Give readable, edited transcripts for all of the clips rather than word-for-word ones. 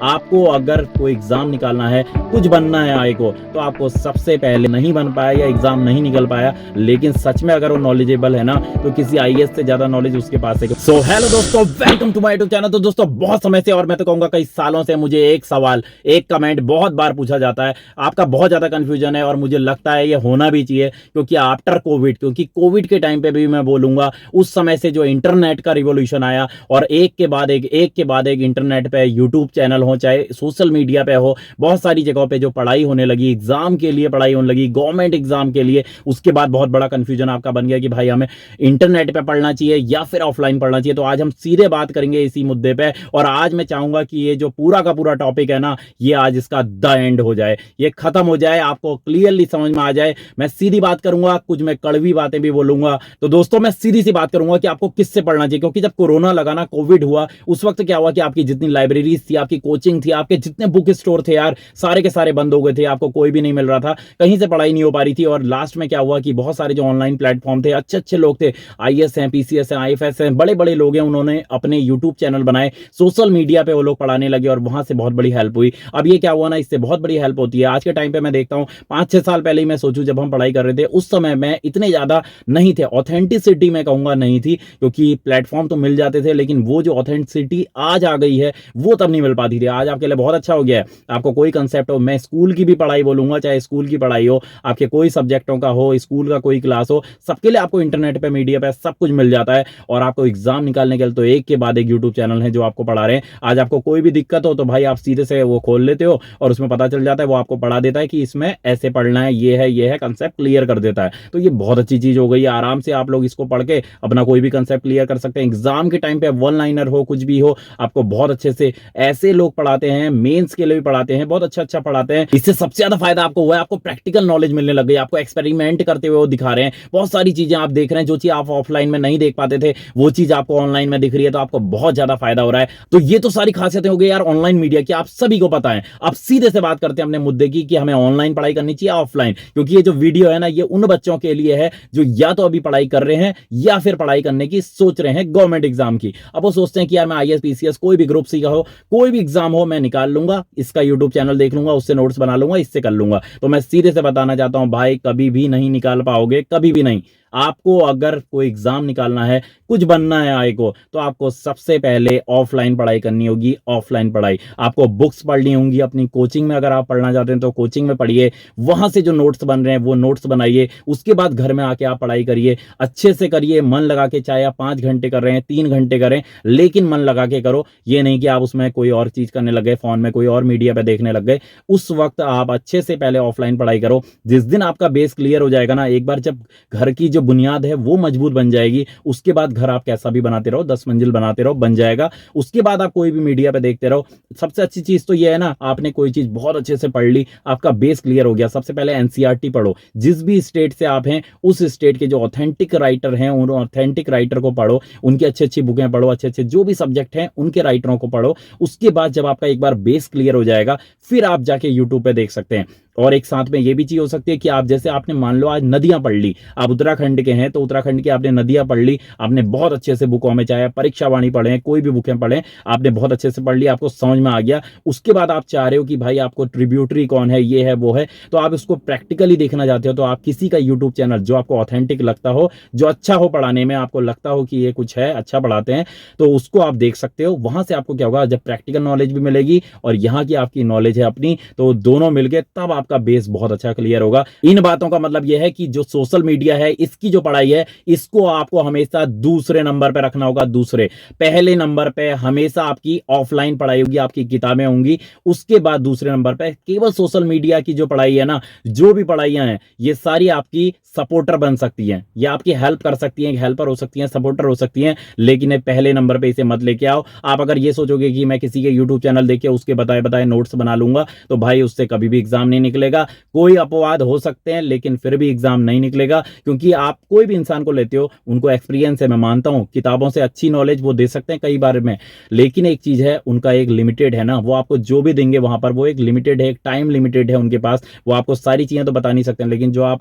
आपको अगर कोई एग्जाम निकालना है, कुछ बनना है आय को, तो आपको सबसे पहले नहीं बन पाया या एग्जाम नहीं निकल पाया, लेकिन सच में अगर वो नॉलेजेबल है ना, तो किसी आईएएस से ज्यादा नॉलेज उसके पास है। सो हेलो दोस्तों, welcome to my YouTube channel. तो दोस्तों, बहुत समय से और मैं तो कहूंगा कई सालों से मुझे एक सवाल, एक कमेंट बहुत बार पूछा जाता है। आपका बहुत ज्यादा कंफ्यूजन है और मुझे लगता है ये होना भी चाहिए, क्योंकि आफ्टर कोविड, क्योंकि कोविड के टाइम पे भी मैं बोलूंगा उस समय से जो इंटरनेट का रिवॉल्यूशन आया और एक के बाद एक इंटरनेट पे यूट्यूब चैनल हो, चाहे सोशल मीडिया पे हो, बहुत सारी जगहों पे जो पढ़ाई होने लगी, एग्जाम के लिए पढ़ाई होने लगी, गवर्नमेंट एग्जाम के लिए, उसके बाद बहुत बड़ा कंफ्यूजन आपका बन गया कि भाई हमें इंटरनेट पे पढ़ना चाहिए या फिर ऑफलाइन पढ़ना चाहिए। तो आज हम सीधे बात करेंगे इसी मुद्दे पे, और आज मैं चाहूंगा कि ये जो पूरा का पूरा टॉपिक है ना, ये आज इसका द एंड हो जाए, ये खत्म हो जाए, आपको क्लियरली समझ में आ जाए। मैं सीधी बात करूंगा, कुछ मैं कड़वी बातें भी बोलूंगा। तो दोस्तों, मैं सीधी सी बात करूंगा कि आपको किससे पढ़ना चाहिए, क्योंकि जब कोरोना लगा ना, कोविड हुआ, उस वक्त क्या हुआ कि आपकी जितनी लाइब्रेरीज थी, आपकी कोचिंग थी, आपके जितने बुक स्टोर थे यार, सारे के सारे बंद हो गए थे, आपको कोई भी नहीं मिल रहा था, कहीं से पढ़ाई नहीं हो पा रही थी। और लास्ट में क्या हुआ कि बहुत सारे जो ऑनलाइन प्लेटफॉर्म थे, अच्छे अच्छे लोग थे, आईएएस हैं, पीसीएस हैं, आईएफएस हैं, बड़े बड़े लोग हैं, उन्होंने अपने यूट्यूब चैनल बनाए, सोशल मीडिया पे वो लोग पढ़ाने लगे और वहां से बहुत बड़ी हेल्प हुई। अब ये क्या हुआ ना, इससे बहुत बड़ी हेल्प होती है। आज के टाइम पे मैं देखता हूं, 5-6 साल पहले ही मैं सोचूं, जब हम पढ़ाई कर रहे थे, उस समय में इतने ज्यादा नहीं थे, ऑथेंटिसिटी मैं कहूंगा नहीं थी, क्योंकि प्लेटफॉर्म तो मिल जाते थे, लेकिन वो जो ऑथेंटिसिटी आज आ गई है वो तब नहीं मिल पाती थी। आज आपके लिए बहुत अच्छा हो गया है, आपको कोई कंसेप्ट हो, मैं स्कूल की भी पढ़ाई बोलूंगा, चाहे स्कूल की पढ़ाई हो, आपके कोई सब्जेक्टों का हो, स्कूल का कोई क्लास हो, सबके लिए आपको इंटरनेट पे, मीडिया पे सब कुछ मिल जाता है। और आपको एग्जाम निकालने के लिए तो एक के बाद एक यूट्यूब चैनल है जो आपको पढ़ा रहे हैं। आज आपको कोई भी दिक्कत हो तो भाई आप सीधे से वो खोल लेते हो और उसमें पता चल जाता है, वो आपको पढ़ा देता है कि इसमें ऐसे पढ़ना है, ये है, कंसेप्ट क्लियर कर देता है। तो ये बहुत अच्छी चीज हो गई है, आराम से आप लोग इसको पढ़ के अपना कोई भी कंसेप्ट क्लियर कर सकते हैं। एग्जाम के टाइम पे वन लाइनर हो, कुछ भी हो, आपको बहुत अच्छे से ऐसे लोग पढ़ाते हैं, मेंस के लिए भी पढ़ाते हैं, बहुत अच्छा अच्छा पढ़ाते हैं। इससे सबसे ज्यादा फायदा आपको हुआ है, आपको प्रैक्टिकल नॉलेज मिलने लग गई, आपको एक्सपेरिमेंट करते हुए वो दिखा रहे हैं, बहुत सारी चीजें आप देख रहे हैं, जो चीज आप ऑफलाइन में नहीं देख पाते थे वो चीज आपको ऑनलाइन में दिख रही है, तो आपको बहुत ज्यादा फायदा हो रहा है। तो ये तो सारी खासियतें हो गई यार ऑनलाइन मीडिया की, आप सभी को पता है। अब सीधे से बात करते हैं अपने मुद्दे की कि हमें ऑनलाइन पढ़ाई करनी चाहिए ऑफलाइन, क्योंकि ये जो वीडियो है ना, ये उन बच्चों के लिए है जो या तो अभी पढ़ाई कर रहे हैं या फिर पढ़ाई करने की सोच रहे हैं गवर्नमेंट एग्जाम की। अब वो सोचते हैं कि यार मैं आईएएस पीसीएस कोई भी ग्रुप सी का हो, कोई भी एग्जाम हो, मैं निकाल लूंगा, इसका यूट्यूब चैनल देख लूंगा, उससे नोट्स बना लूंगा, इससे कर लूंगा। तो मैं सीधे से बताना चाहता हूं भाई, कभी भी नहीं निकाल पाओगे, कभी भी नहीं। आपको अगर कोई एग्जाम निकालना है, कुछ बनना है आय को, तो आपको सबसे पहले ऑफलाइन पढ़ाई करनी होगी। ऑफलाइन पढ़ाई आपको बुक्स पढ़नी होंगी, अपनी कोचिंग में अगर आप पढ़ना चाहते हैं तो कोचिंग में पढ़िए, वहां से जो नोट्स बन रहे हैं वो नोट्स बनाइए, उसके बाद घर में आके आप पढ़ाई करिए, अच्छे से करिए, मन लगा के, चाहे आप 5 घंटे कर रहे हैं, 3 घंटे करें, लेकिन मन लगा के करो। ये नहीं कि आप उसमें कोई और चीज करने लग गए, फोन में कोई और मीडिया पे देखने लग गए। उस वक्त आप अच्छे से पहले ऑफलाइन पढ़ाई करो। जिस दिन आपका बेस क्लियर हो जाएगा ना, एक बार जब घर की जो बुनियाद है वो मजबूत बन जाएगी, उसके बाद घर आप कैसा भी बनाते रहो, 10 मंजिल बनाते रहो, बन जाएगा। उसके बाद आप कोई भी मीडिया पे देखते रहो। सबसे अच्छी चीज तो ये है ना, आपने कोई चीज बहुत अच्छे से पढ़ ली, आपका बेस क्लियर हो गया। सबसे पहले एनसीईआरटी पढ़ो, जिस भी स्टेट से आप हैं उस स्टेट के जो ऑथेंटिक राइटर हैं, उन ऑथेंटिक राइटर को पढ़ो, उनकी अच्छी अच्छी बुकें पढ़ो, अच्छे अच्छे जो भी सब्जेक्ट हैं उनके राइटरों को पढ़ो। उसके बाद जब आपका एक बार बेस क्लियर हो जाएगा, फिर आप जाके यूट्यूब पे देख सकते हैं। और एक साथ में ये भी चीज हो सकती है कि आप, जैसे आपने मान लो आज नदियां पढ़ ली, आप उत्तराखंड के हैं तो उत्तराखंड की आपने नदियां पढ़ ली, आपने बहुत अच्छे से बुकों में, चाहे परीक्षा वाणी पढ़े, कोई भी बुकें पढ़े, आपने बहुत अच्छे से पढ़ ली, आपको समझ में आ गया। उसके बाद आप चाह रहे हो कि भाई आपको ट्रिब्यूटरी कौन है, ये है वो है, तो आप उसको प्रैक्टिकली देखना चाहते हो, तो आप किसी का यूट्यूब चैनल जो आपको ऑथेंटिक लगता हो, जो अच्छा हो पढ़ाने में, आपको लगता हो कि ये कुछ है, अच्छा पढ़ाते हैं, तो उसको आप देख सकते हो। वहां से आपको क्या होगा, जब प्रैक्टिकल नॉलेज भी मिलेगी और यहाँ की आपकी नॉलेज है अपनी, तो दोनों मिलके तब आपका बेस बहुत अच्छा क्लियर होगा। इन बातों का मतलब यह है कि जो सोशल मीडिया है, इसकी जो पढ़ाई है, इसको आपको हमेशा दूसरे नंबर पे रखना होगा। दूसरे, पहले नंबर पे हमेशा आपकी ऑफलाइन पढ़ाई होगी, आपकी किताबें होंगी। उसके बाद दूसरे नंबर पे केवल सोशल मीडिया की जो पढ़ाई है ना, जो भी पढ़ाइयां हैं, ये सारी आपकी सपोर्टर बन सकती हैं, ये आपकी हेल्प कर सकती हैं, हेल्पर हो सकती हैं, सपोर्टर हो सकती हैं, लेकिन पहले नंबर पे इसे मत लेके आओ। आप अगर ये सोचोगे कि मैं किसी के यूट्यूब चैनल देख के उसके बताए बताए नोट्स बना लूंगा, लूंगा, तो भाई उससे कभी भी एग्जाम नहीं निकलेगा। कोई अपवाद हो सकते हैं लेकिन फिर भी एग्जाम नहीं निकलेगा, क्योंकि आप कोई भी इंसान को लेते हो, उनको एक्सपीरियंस है, मैं मानता हूं किताबों से अच्छी नॉलेज वो दे सकते हैं कई बार में, लेकिन एक चीज है, उनका एक लिमिटेड है ना, वो आपको जो भी देंगे वहां पर वो एक लिमिटेड है, एक टाइम लिमिटेड है उनके पास, वो आपको सारी चीजें तो बता नहीं सकते हैं। लेकिन जो आप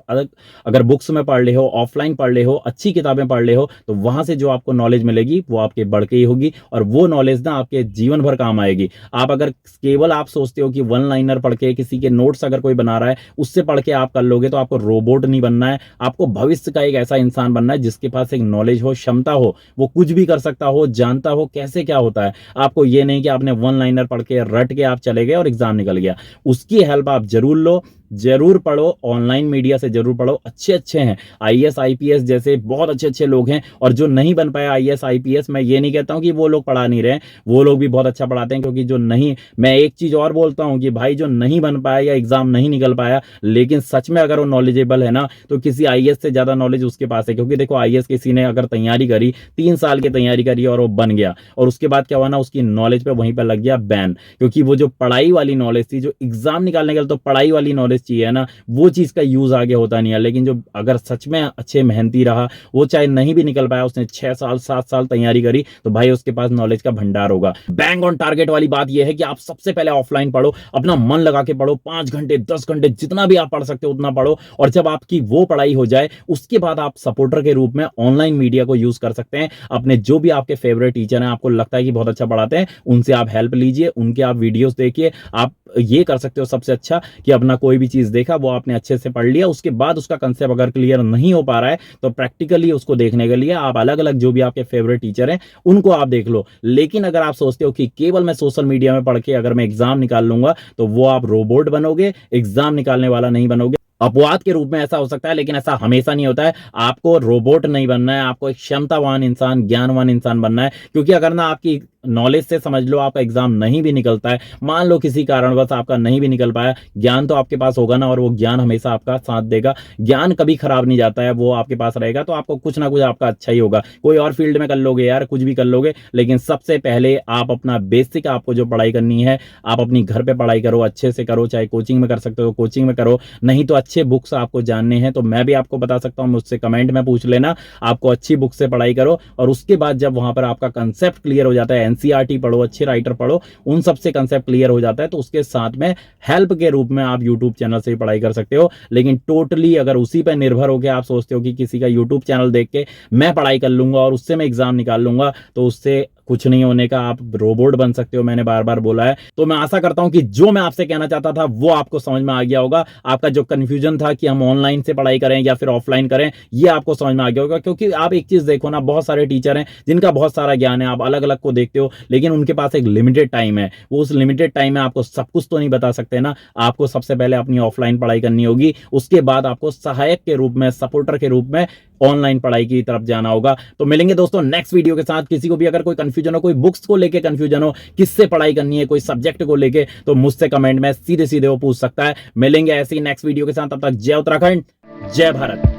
अगर बुक्स में पढ़ ले हो, ऑफलाइन पढ़ ले हो, अच्छी किताबें पढ़ ले हो, तो वहां से जो आपको नॉलेज मिलेगी वो आपके बढ़ के ही होगी, और वो नॉलेज ना आपके जीवन भर काम आएगी। आप अगर केवल आप सोचते हो कि वन लाइनर पढ़ के, किसी के नोट्स अगर कोई बना रहा है उससे पढ़ के आप कर लोगे, तो आपको रोबोट नहीं बनना है, आपको भविष्य का एक ऐसा इंसान बनना है जिसके पास एक नॉलेज हो, क्षमता हो, वो कुछ भी कर सकता हो, जानता हो कैसे क्या होता है। आपको ये नहीं कि आपने वन लाइनर पढ़ के रट के आप चले गए और एग्जाम निकल गया। उसकी हेल्प आप जरूर लो, जरूर पढ़ो, ऑनलाइन मीडिया से जरूर पढ़ो, अच्छे अच्छे हैं आईएएस आईपीएस जैसे बहुत अच्छे अच्छे लोग हैं। और जो नहीं बन पाया आईएएस आईपीएस, मैं ये नहीं कहता हूं कि वो लोग पढ़ा नहीं रहे, वो लोग भी बहुत अच्छा पढ़ाते हैं, क्योंकि जो नहीं, मैं एक चीज और बोलता हूं कि भाई जो नहीं बन पाया या एग्जाम नहीं निकल पाया, लेकिन सच में अगर वो नॉलेजेबल है ना, तो किसी आईएएस से ज्यादा नॉलेज उसके पास है। क्योंकि देखो आईएएस किसी ने अगर तैयारी करी, 3 साल की तैयारी करी और वो बन गया, और उसके बाद क्या हुआ ना, उसकी नॉलेज पे वहीं पर लग गया बैन, क्योंकि वो जो पढ़ाई वाली नॉलेज थी, जो एग्जाम निकालने के लिए तो पढ़ाई वाली नॉलेज चाहिए ना, वो चीज का यूज आगे होता नहीं है। लेकिन जो अगर सच में अच्छे मेहनती रहा, वो चाहे नहीं भी निकल पाया, उसने 6 साल 7 साल तैयारी करी, तो भाई उसके पास नॉलेज का भंडार होगा। बैंग ऑन टारगेट वाली बात यह है कि आप सबसे पहले ऑफलाइन पढ़ो, अपना मन लगा के पढ़ो, 5 घंटे 10 घंटे जितना भी आप पढ़ सकते हो उतना पढ़ो, और जब आपकी वो पढ़ाई हो जाए, उसके बाद आप सपोर्टर के रूप में ऑनलाइन मीडिया को यूज कर सकते हैं। अपने जो भी आपके फेवरेट टीचर हैं, आपको लगता है कि बहुत अच्छा पढ़ाते हैं, उनसे आप हेल्प लीजिए, उनके आप वीडियोस देखिए। आप ये कर सकते हो सबसे अच्छा कि अपना कोई भी चीज देखा, वो आपने अच्छे से पढ़ लिया, उसके बाद उसका कंसेप्ट अगर क्लियर नहीं हो पा रहा है, तो प्रैक्टिकली उसको देखने के लिए आप अलग अलग जो भी आपके फेवरेट टीचर हैं उनको आप देख लो। लेकिन अगर आप सोचते हो कि केवल मैं सोशल मीडिया में पढ़ के अगर मैं एग्जाम निकाल लूंगा, तो वो आप रोबोट बनोगे, एग्जाम निकालने वाला नहीं बनोगे। अपवाद के रूप में ऐसा हो सकता है, लेकिन ऐसा हमेशा नहीं होता है। आपको रोबोट नहीं बनना है, आपको एक क्षमतावान इंसान, ज्ञानवान इंसान बनना है। क्योंकि अगर ना आपकी नॉलेज से समझ लो आपका एग्जाम नहीं भी निकलता है, मान लो किसी कारणवश आपका नहीं भी निकल पाया, ज्ञान तो आपके पास होगा ना, और वो ज्ञान हमेशा आपका साथ देगा। ज्ञान कभी खराब नहीं जाता है, वो आपके पास रहेगा, तो आपको कुछ ना कुछ आपका अच्छा ही होगा। कोई और फील्ड में कर लोगे यार, कुछ भी कर लोगे, लेकिन सबसे पहले आप अपना बेसिक, आपको जो पढ़ाई करनी है, आप अपनी घर पे पढ़ाई करो, अच्छे से करो, चाहे कोचिंग में कर सकते हो कोचिंग में करो, नहीं तो अच्छे बुक्स आपको जानने हैं तो मैं भी आपको बता सकता हूं, मुझसे कमेंट में पूछ लेना। आपको अच्छी बुक से पढ़ाई करो, और उसके बाद जब वहां पर आपका कंसेप्ट क्लियर हो जाता है, एनसीईआरटी पढ़ो, अच्छे राइटर पढ़ो, उन सबसे कंसेप्ट क्लियर हो जाता है, तो उसके साथ में हेल्प के रूप में आप यूट्यूब चैनल से भी पढ़ाई कर सकते हो। लेकिन टोटली अगर उसी पर निर्भर होकर आप सोचते हो कि किसी का यूट्यूब चैनल देख के मैं पढ़ाई कर लूंगा और उससे मैं एग्जाम निकाल लूंगा, तो उससे कुछ नहीं होने का, आप रोबोट बन सकते हो, मैंने बार बार बोला है। तो मैं आशा करता हूं कि जो मैं आपसे कहना चाहता था वो आपको समझ में आ गया होगा। आपका जो कंफ्यूजन था कि हम ऑनलाइन से पढ़ाई करें या फिर ऑफलाइन करें, ये आपको समझ में आ गया होगा। क्योंकि आप एक चीज देखो ना, बहुत सारे टीचर हैं जिनका बहुत सारा ज्ञान है, आप अलग अलग को देखते हो, लेकिन उनके पास एक लिमिटेड टाइम है। वो उस लिमिटेड टाइम में आपको सब कुछ तो नहीं बता सकते ना। आपको सबसे पहले अपनी ऑफलाइन पढ़ाई करनी होगी, उसके बाद आपको सहायक के रूप में, सपोर्टर के रूप में ऑनलाइन पढ़ाई की तरफ जाना होगा। तो मिलेंगे दोस्तों नेक्स्ट वीडियो के साथ। किसी को भी अगर कोई कंफ्यूजन हो, कोई बुक्स को लेके कंफ्यूजन हो, किससे पढ़ाई करनी है, कोई सब्जेक्ट को लेके, तो मुझसे कमेंट में सीधे सीधे वो पूछ सकता है। मिलेंगे ऐसे ही नेक्स्ट वीडियो के साथ, तब तक जय उत्तराखंड, जय भारत।